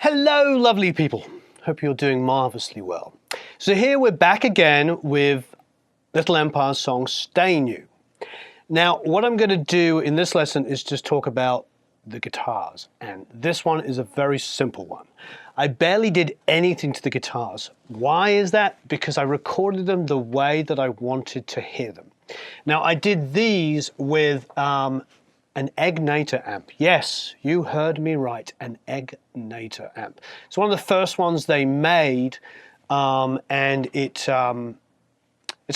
Hello, lovely people. Hope you're doing marvelously well. So here we're back again with Little Empire's song, Stay New. Now, what I'm going to do in this lesson is just talk about the guitars. And this one is a very simple one. I barely did anything to the guitars. Why is that? Because I recorded them the way that I wanted to hear them. Now, I did these with an Egnater amp. Yes, you heard me right, an Egnater amp. It's one of the first ones they made, and it's a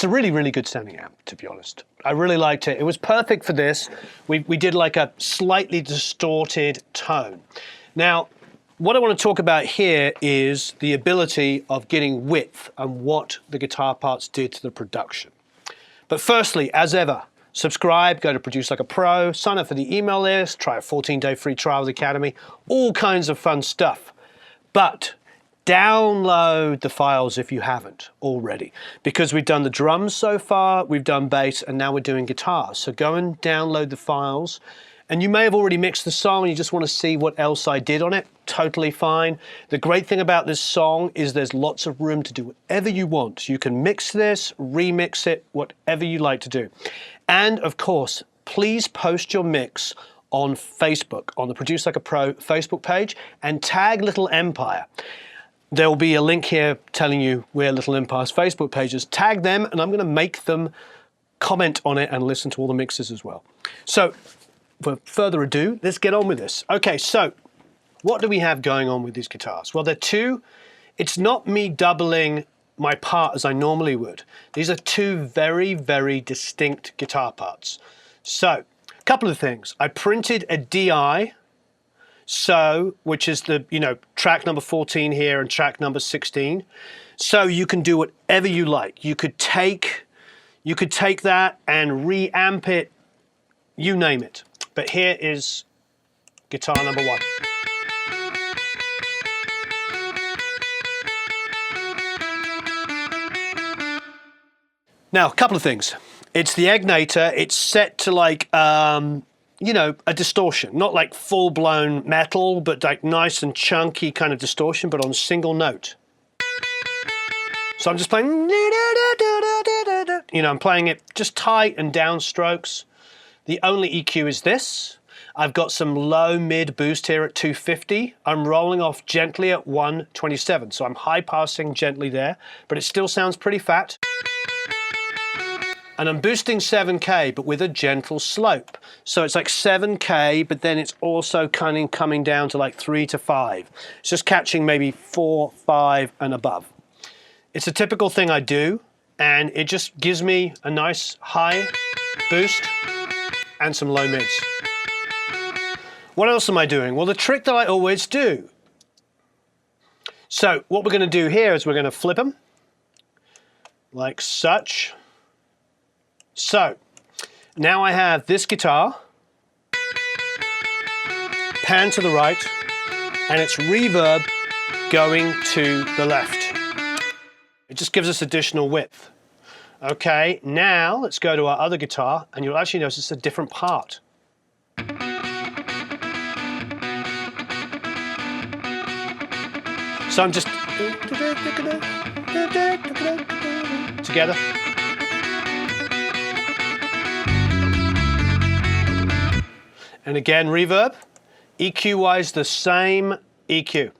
really, really good sounding amp, to be honest. I really liked it. It was perfect for this. We did like a slightly distorted tone. Now, what I want to talk about here is the ability of getting width and what the guitar parts did to the production. But firstly, as ever, subscribe, go to Produce Like a Pro, sign up for the email list, try a 14-day free trial of the Academy, all kinds of fun stuff. But download the files if you haven't already, because we've done the drums so far, we've done bass, and now we're doing guitars. So go and download the files. And you may have already mixed the song and you just want to see what else I did on it. Totally fine. The great thing about this song is there's lots of room to do whatever you want. You can mix this, remix it, whatever you like to do. And of course, please post your mix on Facebook, on the Produce Like a Pro Facebook page, and tag Little Empire. There will be a link here telling you where Little Empire's Facebook page is. Tag them, and I'm going to make them comment on it and listen to all the mixes as well. So, for further ado, let's get on with this. Okay, so what do we have going on with these guitars? Well, it's not me doubling my part as I normally would. These are two very, very distinct guitar parts. So, a couple of things. I printed a DI, which is the, track number 14 here and track number 16. So you can do whatever you like. You could take that and reamp it, you name it. But here is guitar number 1. Now, a couple of things. It's the Egnater. It's set to like, a distortion. Not like full-blown metal, but like nice and chunky kind of distortion, but on single note. So I'm just playing, I'm playing it just tight and down strokes. The only EQ is this. I've got some low mid boost here at 250. I'm rolling off gently at 127. So I'm high passing gently there, but it still sounds pretty fat. And I'm boosting 7K, but with a gentle slope. So it's like 7K, but then it's also kind of coming down to like 3 to 5. It's just catching maybe 4, 5 and above. It's a typical thing I do, and it just gives me a nice high boost and some low mids. What else am I doing? Well, the trick that I always do. So what we're going to do here is we're going to flip them like such. So now I have this guitar, pan to the right, and it's reverb going to the left. It just gives us additional width. Okay, now let's go to our other guitar, and you'll actually notice it's a different part. So I'm just together. And again, reverb. EQ-wise, the same EQ.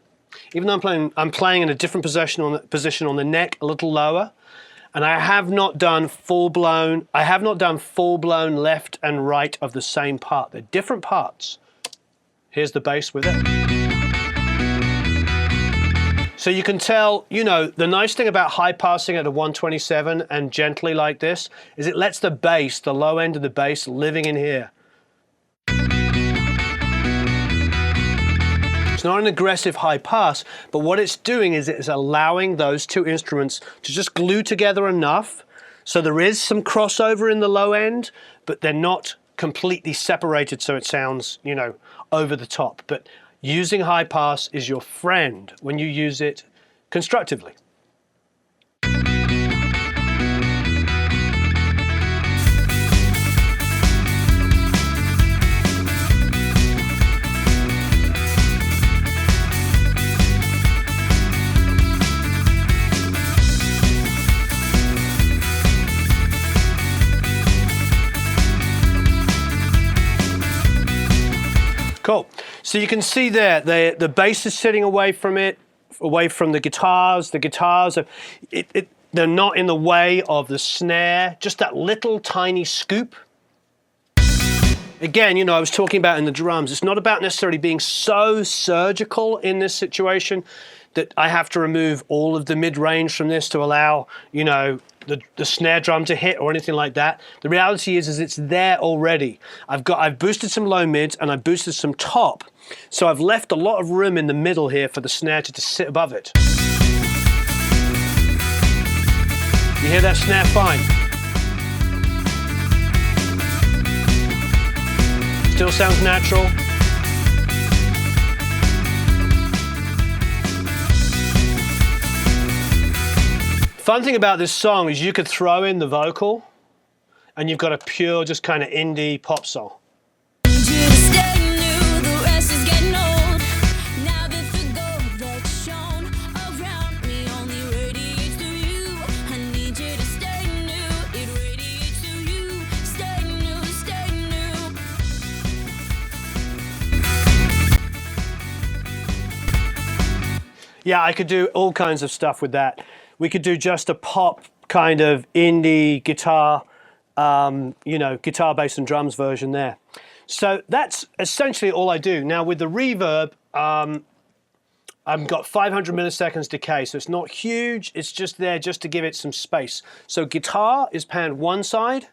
Even though I'm playing in a different position on the neck, a little lower. And I have not done full-blown left and right of the same part. They're different parts. Here's the bass with it. So you can tell, the nice thing about high passing at a 127 and gently like this is it lets the bass, the low end of the bass, living in here. It's not an aggressive high pass, but what it's doing is it's allowing those two instruments to just glue together enough so there is some crossover in the low end, but they're not completely separated so it sounds, over the top. But using high pass is your friend when you use it constructively. So you can see there, the bass is sitting away from it, away from the guitars. The guitars are, they're not in the way of the snare, just that little tiny scoop. Again, you know, I was talking about in the drums, it's not about necessarily being so surgical in this situation that I have to remove all of the mid-range from this to allow, you know, the snare drum to hit or anything like that. The reality is it's there already. I've boosted some low mids and I've boosted some top. So I've left a lot of room in the middle here for the snare to sit above it. You hear that snare fine? Still sounds natural. Fun thing about this song is you could throw in the vocal and you've got a pure, just kind of indie pop song. Yeah, I could do all kinds of stuff with that. We could do just a pop kind of indie guitar, you know, guitar, bass and drums version there. So that's essentially all I do. Now with the reverb, I've got 500 milliseconds decay, so it's not huge. It's just there just to give it some space. So guitar is panned one side,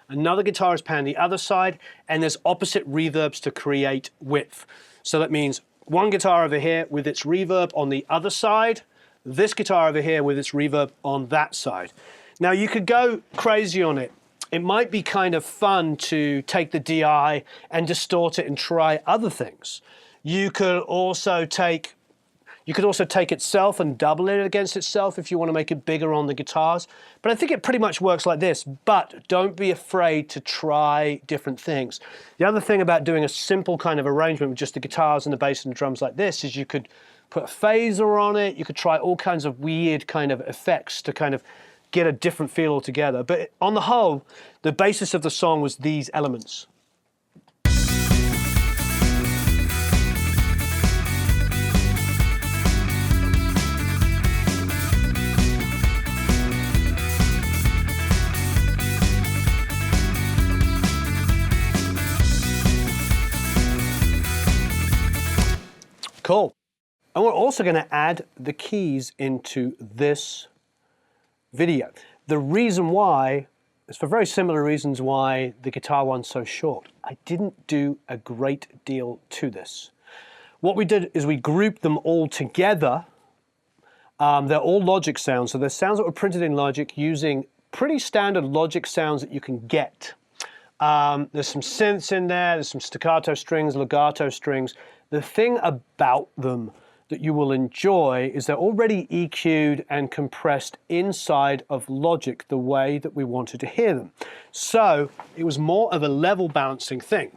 another guitar is panned the other side, and there's opposite reverbs to create width. So that means one guitar over here with its reverb on the other side, this guitar over here with its reverb on that side. Now you could go crazy on it. It might be kind of fun to take the DI and distort it and try other things. You could also take itself and double it against itself if you want to make it bigger on the guitars. But I think it pretty much works like this, but don't be afraid to try different things. The other thing about doing a simple kind of arrangement with just the guitars and the bass and the drums like this is you could put a phaser on it, you could try all kinds of weird kind of effects to kind of get a different feel altogether. But on the whole, the basis of the song was these elements. Cool. And we're also going to add the keys into this video. The reason why is for very similar reasons why the guitar one's so short. I didn't do a great deal to this. What we did is we grouped them all together. They're all Logic sounds, so they're sounds that were printed in Logic using pretty standard Logic sounds that you can get. There's some synths in there, there's some staccato strings, legato strings. The thing about them that you will enjoy is they're already EQ'd and compressed inside of Logic the way that we wanted to hear them. So it was more of a level balancing thing.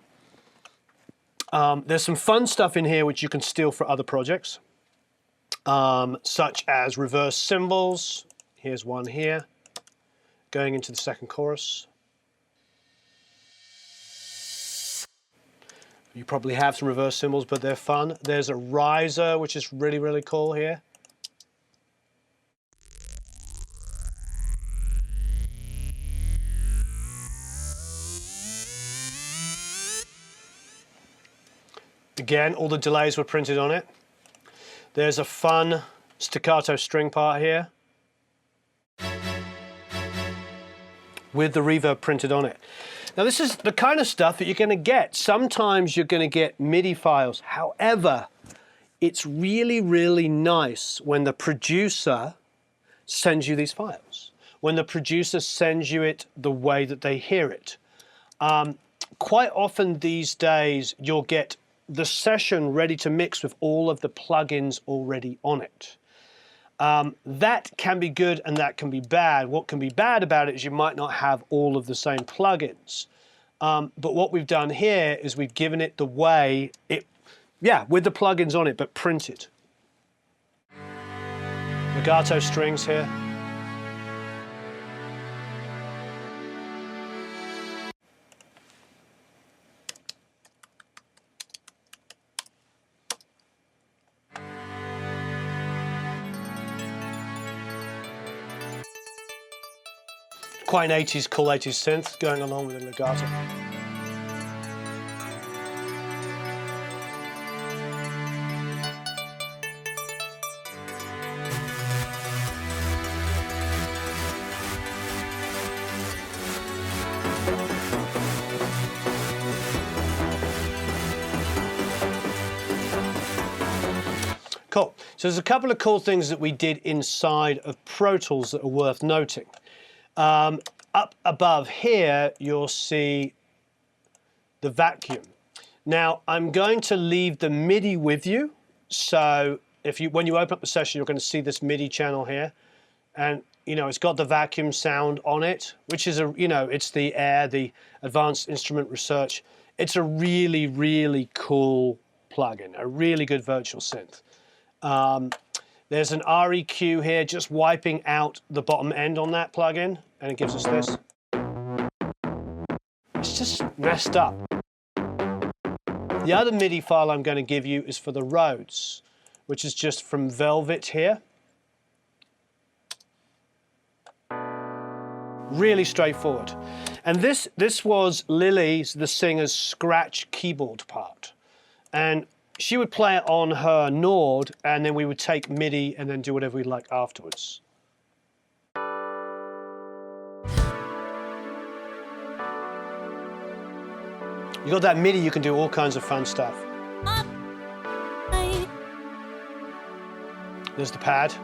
There's some fun stuff in here which you can steal for other projects, such as reverse cymbals. Here's one here, going into the second chorus. You probably have some reverse cymbals, but they're fun. There's a riser, which is really, really cool here. Again, all the delays were printed on it. There's a fun staccato string part here with the reverb printed on it. Now this is the kind of stuff that you're going to get. Sometimes you're going to get MIDI files. However, it's really, really nice when the producer sends you these files. When the producer sends you it the way that they hear it. Quite often these days you'll get the session ready to mix with all of the plugins already on it. That can be good and that can be bad. What can be bad about it is you might not have all of the same plugins. But what we've done here is we've given it the way it, with the plugins on it, but printed. Legato strings here. Quite an 80s, cool 80s synth going along with the legato. Cool. So there's a couple of cool things that we did inside of Pro Tools that are worth noting. Up above here, you'll see the vacuum. Now, I'm going to leave the MIDI with you. So when you open up the session, you're going to see this MIDI channel here. And, it's got the vacuum sound on it, which is it's the Air, the Advanced Instrument Research. It's a really, really cool plugin, a really good virtual synth. There's an REQ here, just wiping out the bottom end on that plugin, and it gives us this. It's just messed up. The other MIDI file I'm going to give you is for the Rhodes, which is just from Velvet here. Really straightforward. And this was Lily's, the singer's, scratch keyboard part. And she would play it on her Nord, and then we would take MIDI and then do whatever we like afterwards. You got that MIDI, you can do all kinds of fun stuff. There's the pad.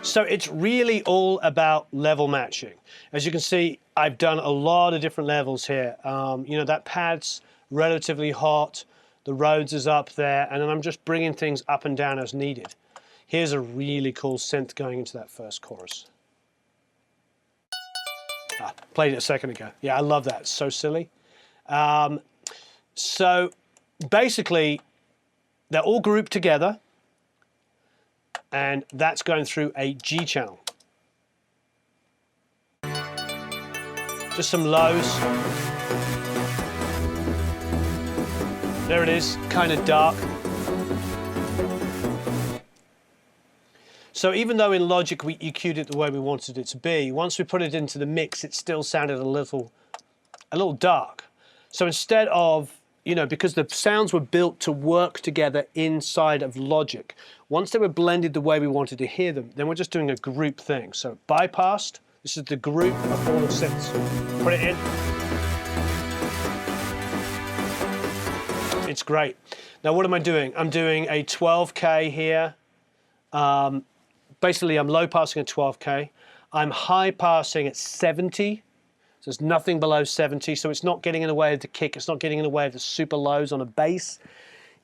So it's really all about level matching. As you can see, I've done a lot of different levels here. That pad's relatively hot. The Rhodes is up there, and then I'm just bringing things up and down as needed. Here's a really cool synth going into that first chorus. Played it a second ago. Yeah, I love that. It's so silly. So basically, they're all grouped together, and that's going through a G channel. Just some lows. There it is, kind of dark. So even though in Logic we EQ'd it the way we wanted it to be, once we put it into the mix, it still sounded a little dark. So instead of, because the sounds were built to work together inside of Logic, once they were blended the way we wanted to hear them, then we're just doing a group thing. So bypassed, this is the group of all the synths. Put it in. It's great. Now what am I doing? I'm doing a 12K here. Basically, I'm low passing at 12K. I'm high passing at 70. So there's nothing below 70. So it's not getting in the way of the kick. It's not getting in the way of the super lows on a bass.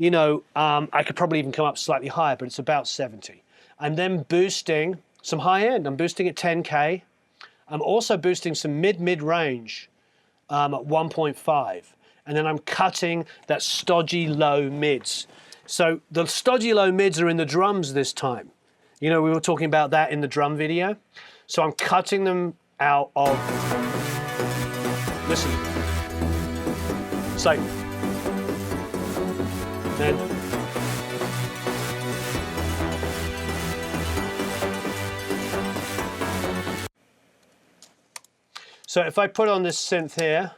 I could probably even come up slightly higher, but it's about 70. I'm then boosting some high end. I'm boosting at 10K. I'm also boosting some mid range at 1.5. And then I'm cutting that stodgy low mids. So the stodgy low mids are in the drums this time. We were talking about that in the drum video. So I'm cutting them out of, listen. So, then. So if I put on this synth here,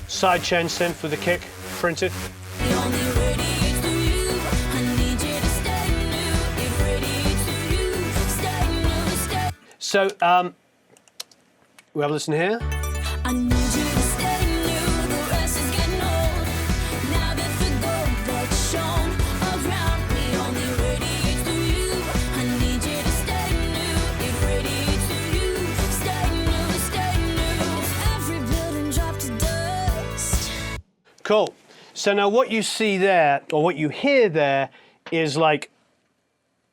sidechain synth with a kick, printed. So, we have a listen here. I need you to stay new, the rest is getting old. Now that the gold that's shone around me only radiates to you. I need you to stay new, it radiates to you. Stay new, every building dropped to dust. Cool. So now what you see there, or what you hear there, is like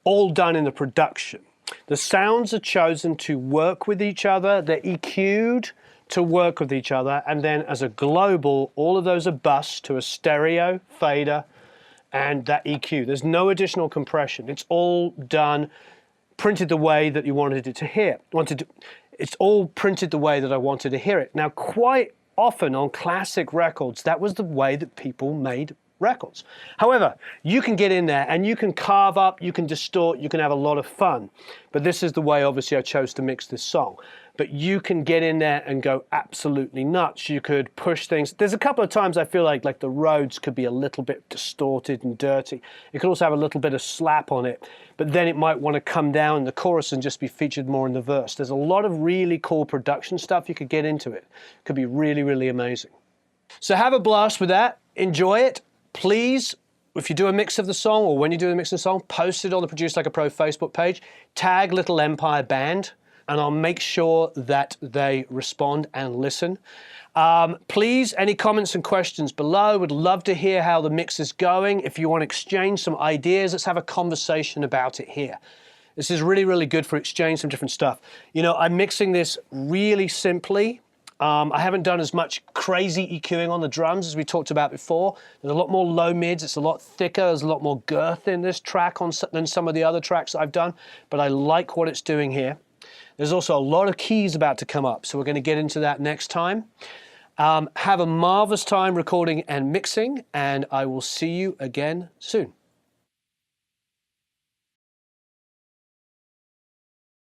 all done in the production. The sounds are chosen to work with each other, they're EQ'd to work with each other, and then as a global, all of those are bused to a stereo, fader, and that EQ. There's no additional compression. It's all done, printed the way that you wanted it to hear. It's all printed the way that I wanted to hear it. Now, quite often on classic records, that was the way that people made records. However, you can get in there and you can carve up, you can distort, you can have a lot of fun. But this is the way, obviously, I chose to mix this song. But you can get in there and go absolutely nuts. You could push things. There's a couple of times I feel like the Rhodes could be a little bit distorted and dirty. It could also have a little bit of slap on it, but then it might want to come down in the chorus and just be featured more in the verse. There's a lot of really cool production stuff you could get into it. It could be really, really amazing. So have a blast with that. Enjoy it. Please, if you do a mix of the song or when you do a mix of the song, post it on the Produce Like a Pro Facebook page. Tag Little Empire Band, and I'll make sure that they respond and listen. Please, any comments and questions below. Would love to hear how the mix is going. If you want to exchange some ideas, let's have a conversation about it here. This is really, really good for exchange some different stuff. You know, I'm mixing this really simply. I haven't done as much crazy EQing on the drums as we talked about before. There's a lot more low mids, it's a lot thicker, there's a lot more girth in this track than some of the other tracks that I've done, but I like what it's doing here. There's also a lot of keys about to come up, so we're going to get into that next time. Have a marvelous time recording and mixing, and I will see you again soon.